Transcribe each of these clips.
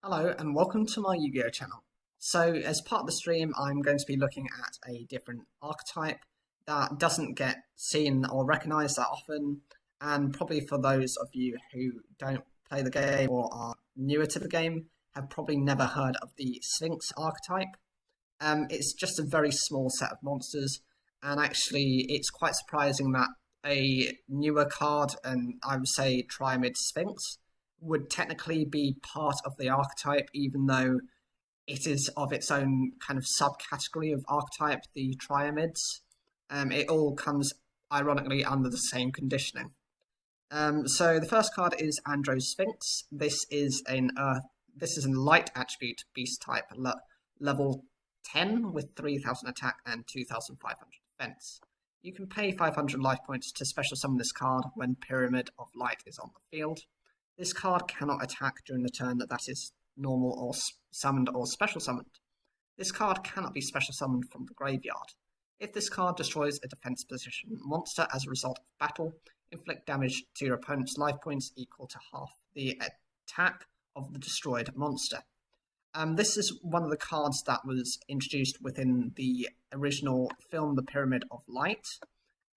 Hello and welcome to my Yu-Gi-Oh channel. So as part of the stream, I'm going to be looking at a different archetype that doesn't get seen or recognized that often, and probably for those of you who don't play the game or are newer to the game, have probably never heard of the Sphinx archetype. It's just a very small set of monsters, and actually it's quite surprising that a newer card, and I would say Trimid Sphinx, would technically be part of the archetype, even though it is of its own kind of subcategory of archetype, the Triamids. It all comes ironically under the same conditioning. So the first card is Sphinx. This is an light attribute beast type, level 10 with 3,000 attack and 2,500 defense. You can pay 500 life points to special summon this card when Pyramid of Light is on the field. This card cannot attack during the turn that is normal or summoned or special summoned. This card cannot be special summoned from the graveyard. If this card destroys a defense position monster as a result of battle, inflict damage to your opponent's life points equal to half the attack of the destroyed monster. This is one of the cards that was introduced within the original film, The Pyramid of Light,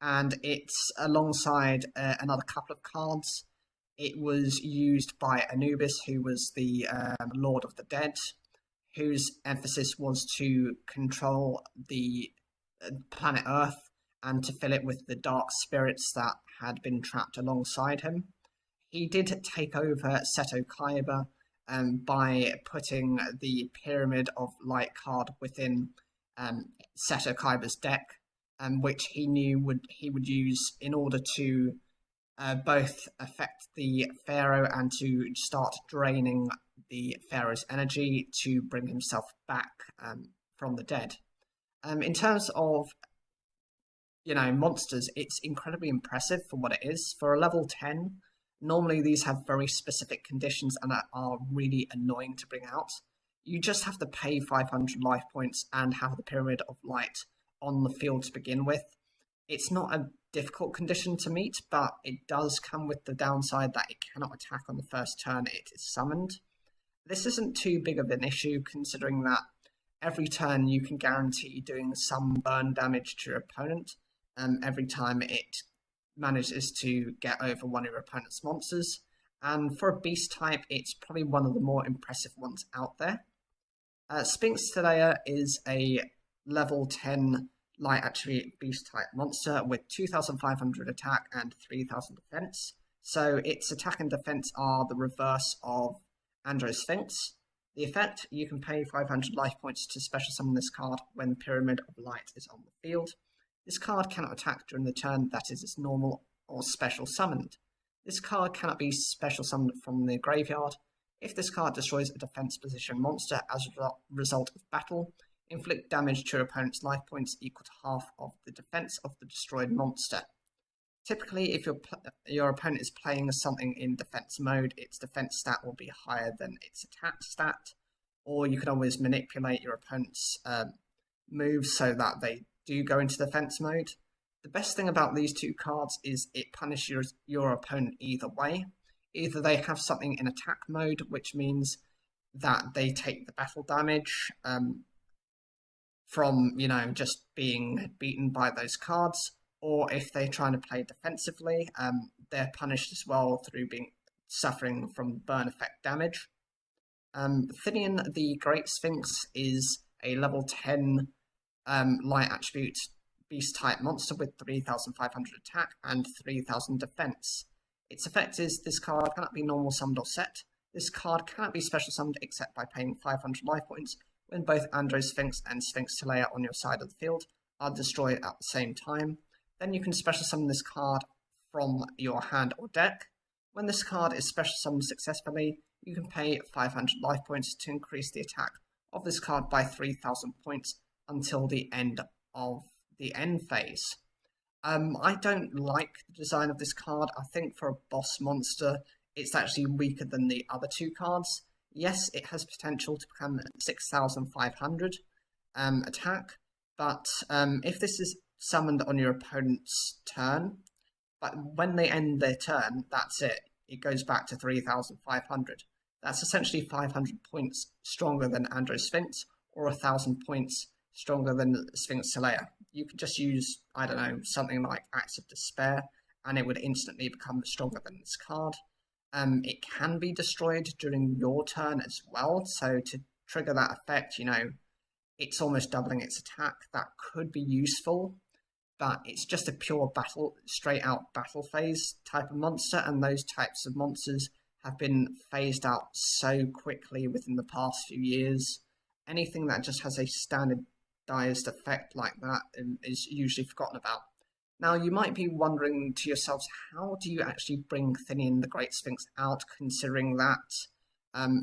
and it's alongside another couple of cards. It was used by Anubis, who was the Lord of the Dead, whose emphasis was to control the planet Earth and to fill it with the dark spirits that had been trapped alongside him. He did take over Seto Kaiba by putting the Pyramid of Light card within Seto Kaiba's deck, which he knew he would use in order to both affect the Pharaoh and to start draining the Pharaoh's energy to bring himself back from the dead. In terms of, monsters, it's incredibly impressive for what it is. For a level 10, normally these have very specific conditions and are really annoying to bring out. You just have to pay 500 life points and have the Pyramid of Light on the field to begin with. It's not a difficult condition to meet, but it does come with the downside that it cannot attack on the first turn it is summoned. This isn't too big of an issue, considering that every turn you can guarantee doing some burn damage to your opponent every time it manages to get over one of your opponent's monsters. And for a beast type, it's probably one of the more impressive ones out there. Sphinx is a level 10 light attribute beast type monster with 2,500 attack and 3,000 defense. So its attack and defense are the reverse of Sphinx. The effect, you can pay 500 life points to special summon this card when Pyramid of Light is on the field. This card cannot attack during the turn that is normal or special summoned. This card cannot be special summoned from the graveyard. If this card destroys a defense position monster as a result of battle, inflict damage to your opponent's life points equal to half of the defense of the destroyed monster. Typically, if your opponent is playing something in defense mode, its defense stat will be higher than its attack stat, or you can always manipulate your opponent's moves so that they do go into defense mode. The best thing about these two cards is it punishes your opponent either way. Either they have something in attack mode, which means that they take the battle damage from, just being beaten by those cards, or if they're trying to play defensively, they're punished as well through suffering from burn effect damage. Thinian the Great Sphinx is a level 10 light attribute beast type monster with 3,500 attack and 3,000 defense. Its effect is this card cannot be normal summoned or set. This card cannot be special summoned except by paying 500 life points when both Sphinx and Sphinx Telea on your side of the field are destroyed at the same time. Then you can special summon this card from your hand or deck. When this card is special summoned successfully, you can pay 500 life points to increase the attack of this card by 3,000 points until the end of the end phase. I don't like the design of this card. I think for a boss monster, it's actually weaker than the other two cards. Yes, it has potential to become 6,500 attack, but if this is summoned on your opponent's turn, but when they end their turn, that's it. It goes back to 3,500. That's essentially 500 points stronger than Andro's Sphinx, or 1,000 points stronger than Sphinx Telea. You could just use, I don't know, something like Acts of Despair, and it would instantly become stronger than this card. It can be destroyed during your turn as well, so to trigger that effect, it's almost doubling its attack. That could be useful, but it's just a pure battle, straight out battle phase type of monster, and those types of monsters have been phased out so quickly within the past few years. Anything that just has a standardized effect like that is usually forgotten about. Now, you might be wondering to yourselves, how do you actually bring Thynian the Great Sphinx out, considering that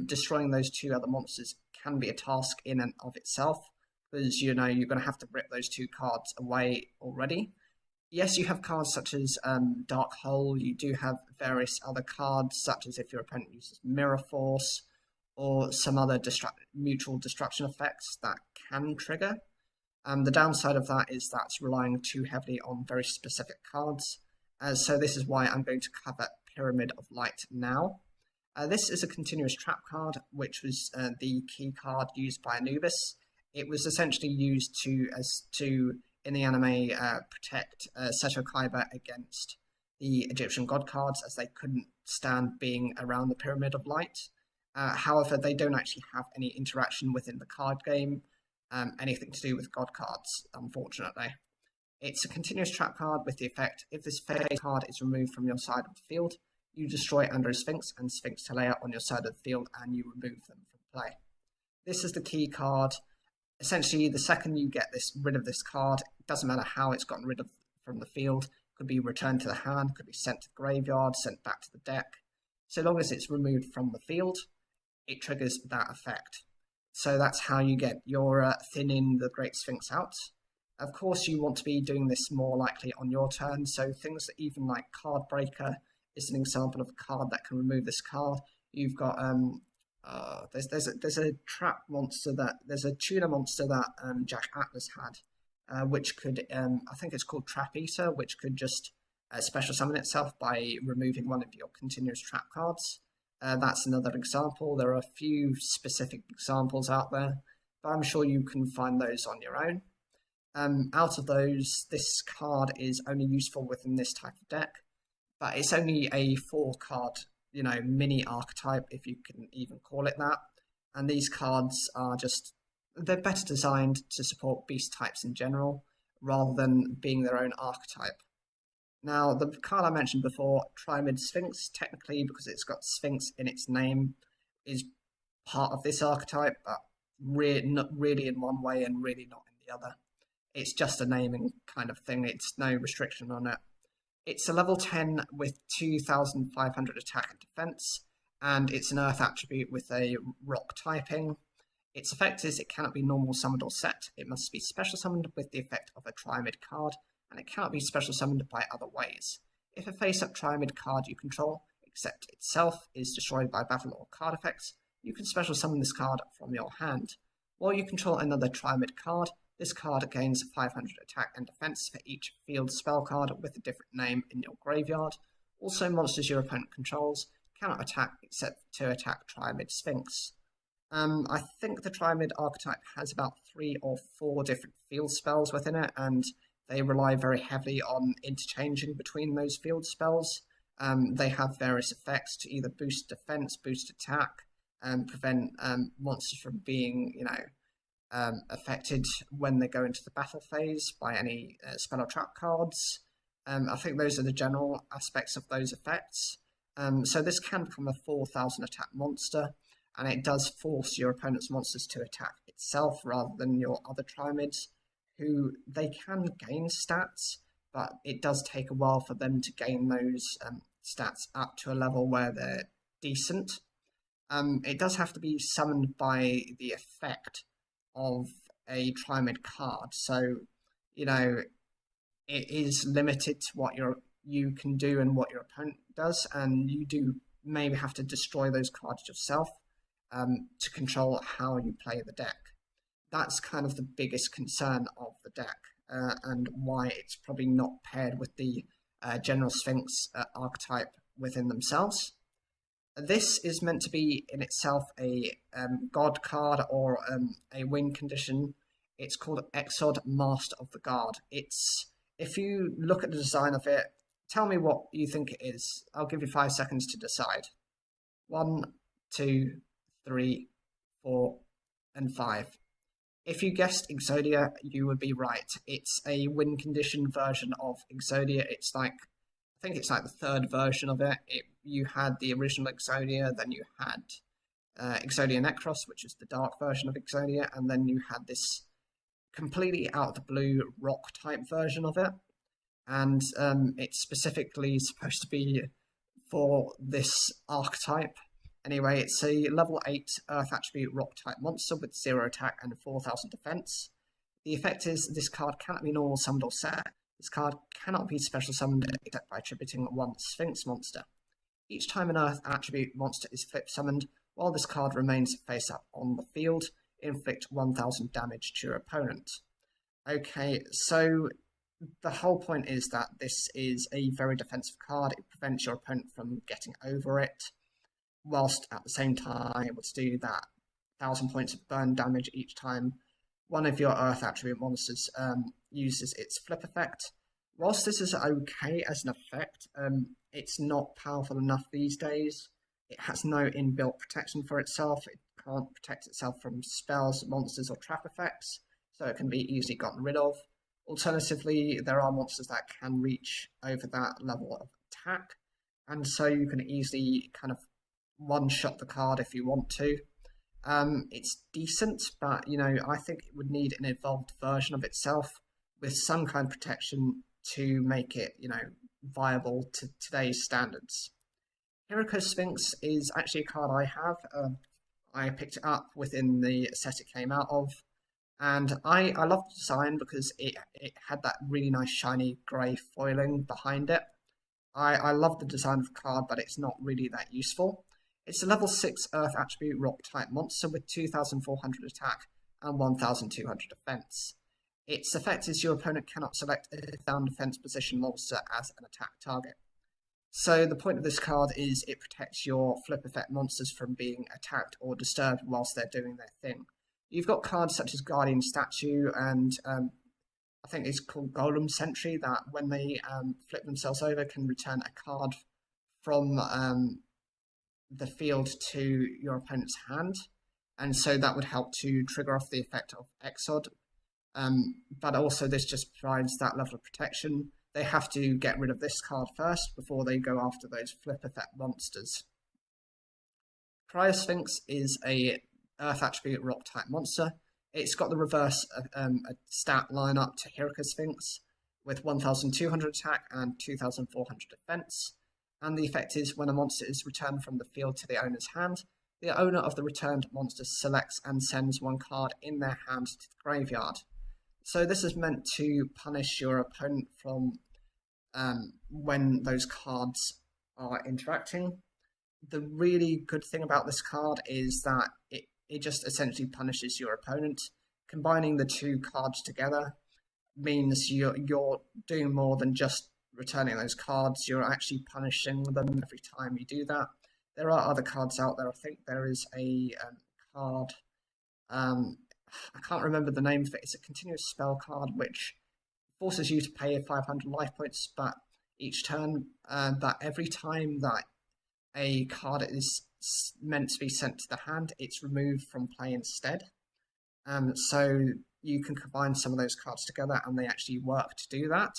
destroying those two other monsters can be a task in and of itself, because you're going to have to rip those two cards away already. Yes, you have cards such as Dark Hole. You do have various other cards, such as if your opponent uses Mirror Force, or some other mutual destruction effects that can trigger. The downside of that is that's relying too heavily on very specific cards. So this is why I'm going to cover Pyramid of Light now. This is a continuous trap card, which was the key card used by Anubis. It was essentially used to in the anime, protect Seto Kaiba against the Egyptian god cards, as they couldn't stand being around the Pyramid of Light. However, they don't actually have any interaction within the card game, anything to do with god cards, unfortunately. It's a continuous trap card with the effect, if this face card is removed from your side of the field, you destroy Andro's Sphinx and Sphinx Telea on your side of the field, and you remove them from play. This is the key card. Essentially, the second you get rid of this card, it doesn't matter how it's gotten rid of from the field. It could be returned to the hand, could be sent to the graveyard, sent back to the deck. So long as it's removed from the field, it triggers that effect. So that's how you get your Thynian the Great Sphinx out. Of course, you want to be doing this more likely on your turn, so things that even like Card Breaker is an example of a card that can remove this card. You've got there's a trap monster there's a tuna monster that Jack Atlas had, which could I think it's called Trap Eater, which could just special summon itself by removing one of your continuous trap cards. That's another example. There are a few specific examples out there, but I'm sure you can find those on your own. Out of those, this card is only useful within this type of deck, but it's only a 4-card mini archetype, if you can even call it that. And these cards are they're better designed to support beast types in general, rather than being their own archetype. Now, the card I mentioned before, Trimid Sphinx, technically, because it's got Sphinx in its name, is part of this archetype, but not really in one way and really not in the other. It's just a naming kind of thing. It's no restriction on it. It's a level 10 with 2,500 attack and defense, and it's an earth attribute with a rock typing. Its effect is it cannot be normal summoned or set. It must be special summoned with the effect of a Trimid card, and it cannot be special summoned by other ways. If a face-up Trimid card you control, except itself, is destroyed by battle or card effects, you can special summon this card from your hand. While you control another Trimid card, this card gains 500 attack and defense for each field spell card with a different name in your graveyard. Also, monsters your opponent controls cannot attack except to attack Trimid Sphinx. I think the Trimid archetype has about 3 or 4 different field spells within it, and they rely very heavily on interchanging between those field spells. They have various effects to either boost defense, boost attack, and prevent monsters from being, affected when they go into the battle phase by any spell or trap cards. I think those are the general aspects of those effects. So this can become a 4,000 attack monster, and it does force your opponent's monsters to attack itself rather than your other Trimids, who they can gain stats, but it does take a while for them to gain those stats up to a level where they're decent. It does have to be summoned by the effect of a Trimid card, so it is limited to what you can do and what your opponent does, and you do maybe have to destroy those cards yourself to control how you play the deck. That's kind of the biggest concern of the deck, and why it's probably not paired with the general Sphinx archetype within themselves. This is meant to be in itself a god card or a win condition. It's called Exod, Master of the Guard. If you look at the design of it, tell me what you think it is. I'll give you 5 seconds to decide. 1, 2, 3, 4, and 5. If you guessed Exodia, you would be right. It's a win condition version of Exodia. I think it's like the third version of it. You had the original Exodia, then you had Exodia Necros, which is the dark version of Exodia, and then you had this completely out of the blue rock type version of it. And it's specifically supposed to be for this archetype. Anyway, it's a level 8 Earth Attribute Rock type monster with 0 attack and 4000 defense. The effect is this card cannot be normal summoned or set. This card cannot be special summoned except by attributing one Sphinx monster. Each time an Earth Attribute monster is flip summoned, while this card remains face up on the field, inflict 1000 damage to your opponent. Okay, so the whole point is that this is a very defensive card. It prevents your opponent from getting over it, whilst at the same time able to do that 1000 points of burn damage each time one of your Earth Attribute monsters uses its flip effect. Whilst this is okay as an effect, it's not powerful enough these days. It has no inbuilt protection for itself. It can't protect itself from spells, monsters, or trap effects, so it can be easily gotten rid of. Alternatively, there are monsters that can reach over that level of attack, and so you can easily kind of one-shot the card if you want to. It's decent, but I think it would need an evolved version of itself with some kind of protection to make it viable to today's standards. Miraculous Sphinx is actually a card I have. I picked it up within the set it came out of, and I love the design because it had that really nice shiny grey foiling behind it. I love the design of the card, but it's not really that useful. It's a level 6 Earth Attribute Rock type monster with 2400 attack and 1200 defense. Its effect is your opponent cannot select a down defense position monster as an attack target. So the point of this card is it protects your flip effect monsters from being attacked or disturbed whilst they're doing their thing. You've got cards such as Guardian Statue and I think it's called Golem Century that when they flip themselves over can return a card from the field to your opponent's hand, and so that would help to trigger off the effect of Exod. But also this just provides that level of protection. They have to get rid of this card first before they go after those flip effect monsters. Cryosphinx is a Earth Attribute Rock type monster. It's got the reverse stat lineup to Sphinx with 1200 attack and 2400 defense. And the effect is when a monster is returned from the field to the owner's hand, the owner of the returned monster selects and sends one card in their hand to the graveyard. So this is meant to punish your opponent from when those cards are interacting. The really good thing about this card is that it just essentially punishes your opponent. Combining the two cards together means you're doing more than just returning those cards. You're actually punishing them every time you do that. There are other cards out there. I think there is a card, I can't remember the name of it. It's a continuous spell card which forces you to pay 500 life points but each turn, that every time that a card is meant to be sent to the hand, it's removed from play instead. So you can combine some of those cards together and they actually work to do that.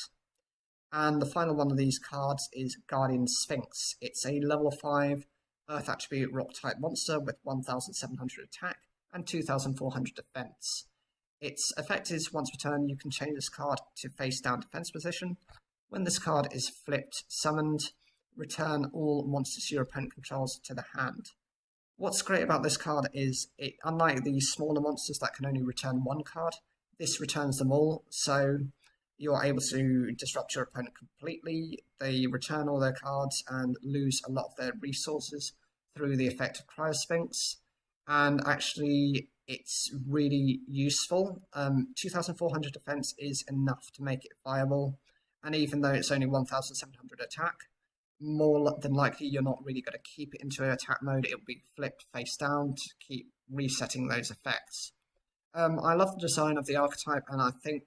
And the final one of these cards is Guardian Sphinx. It's a level 5 Earth Attribute Rock type monster with 1700 attack and 2400 defense. Its effect is once per turn you can change this card to face down defense position. When this card is flipped summoned, return all monsters your opponent controls to the hand. What's great about this card is unlike the smaller monsters that can only return one card, this returns them all, so you're able to disrupt your opponent completely. They return all their cards and lose a lot of their resources through the effect of Cryosphinx. And actually, it's really useful. 2400 defense is enough to make it viable. And even though it's only 1700 attack, more than likely you're not really going to keep it into attack mode. It will be flipped face down to keep resetting those effects. I love the design of the archetype, and I think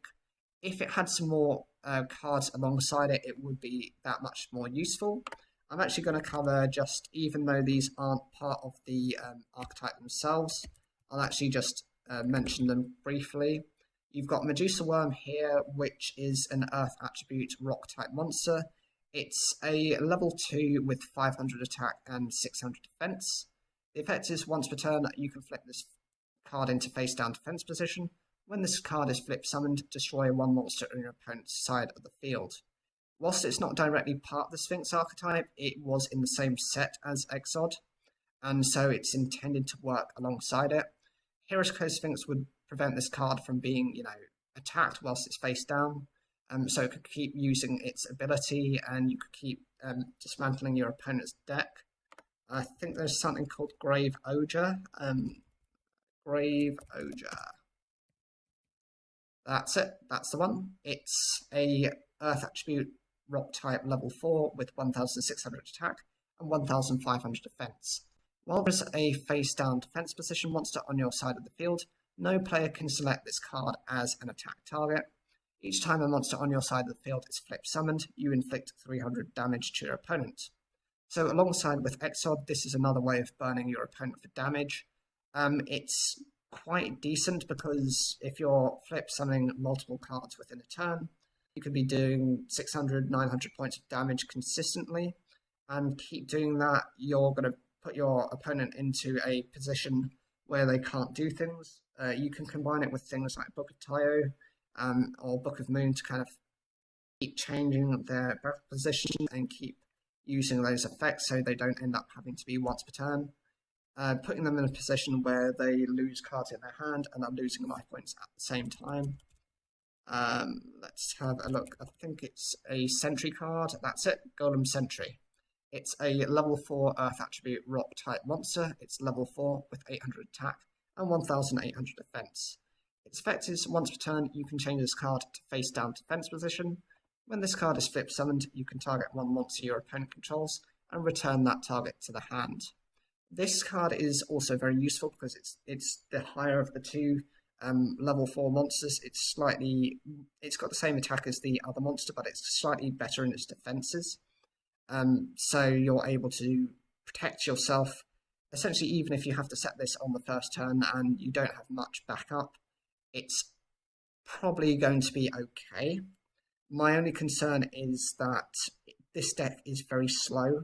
if it had some more cards alongside it, it would be that much more useful. I'm actually going to cover just, even though these aren't part of the archetype themselves, I'll actually just mention them briefly. You've got Medusa Worm here, which is an Earth attribute rock type monster. It's a level 2 with 500 attack and 600 defense. The effect is once per turn, you can flip this card into face down defense position. When this card is flip summoned, destroy one monster on your opponent's side of the field. Whilst it's not directly part of the Sphinx archetype, it was in the same set as Exodia, and so it's intended to work alongside it. Cryosphinx would prevent this card from being, attacked whilst it's face down, so it could keep using its ability, and you could keep dismantling your opponent's deck. I think there's something called Grave Ogre. Grave Ogre. That's it. That's the one. It's a Earth attribute rock type level 4 with 1,600 attack and 1,500 defense. While there's a face down defense position monster on your side of the field, no player can select this card as an attack target. Each time a monster on your side of the field is flip summoned, you inflict 300 damage to your opponent. So alongside with Exodia, this is another way of burning your opponent for damage. It's quite decent because if you're flip summoning multiple cards within a turn, you could be doing 600, 900 points of damage consistently, and keep doing that, you're going to put your opponent into a position where they can't do things. You can combine it with things like Book of Tayo or Book of Moon to kind of keep changing their battle position and keep using those effects so they don't end up having to be once per turn. Putting them in a position where they lose cards in their hand and are losing life points at the same time. Let's have a look. I think it's a Sentry card. That's it, Golem Century. It's a level 4 Earth attribute rock type monster. It's level 4 with 800 attack and 1,800 defense. Its effect is once per turn, you can change this card to face down defense position. When this card is flip summoned, you can target one monster your opponent controls and return that target to the hand. This card is also very useful because it's the higher of the two level 4 monsters. It's got the same attack as the other monster, but it's slightly better in its defenses. So you're able to protect yourself, essentially, even if you have to set this on the first turn and you don't have much backup, it's probably going to be okay. My only concern is that this deck is very slow,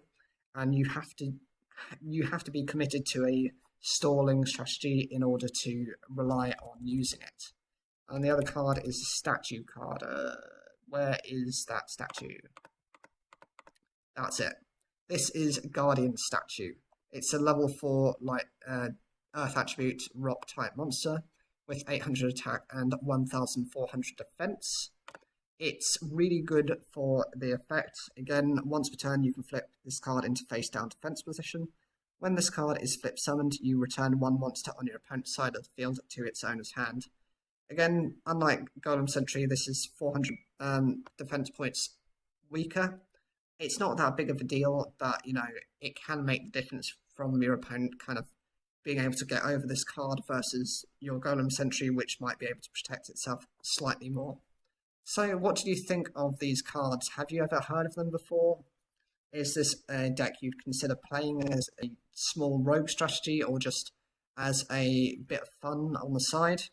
and you have to be committed to a stalling strategy in order to rely on using it. And the other card is a statue card. Where is that statue? That's it. This is Guardian Statue. It's a level 4 Earth attribute rock type monster with 800 attack and 1,400 defense. It's really good for the effect. Again, once per turn you can flip this card into face down defense position. When this card is flip summoned, you return one monster on your opponent's side of the field to its owner's hand. Again, unlike Golem Century, this is 400 defense points weaker. It's not that big of a deal, but it can make the difference from your opponent kind of being able to get over this card versus your Golem Century, which might be able to protect itself slightly more. So what do you think of these cards? Have you ever heard of them before? Is this a deck you'd consider playing as a small rogue strategy or just as a bit of fun on the side?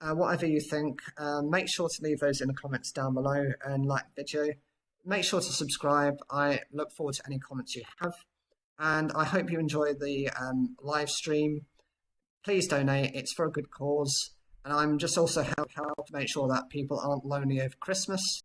Whatever you think, make sure to leave those in the comments down below and like the video. Make sure to subscribe. I look forward to any comments you have. And I hope you enjoy the live stream. Please donate. It's for a good cause. And I'm just also helping to make sure that people aren't lonely over Christmas.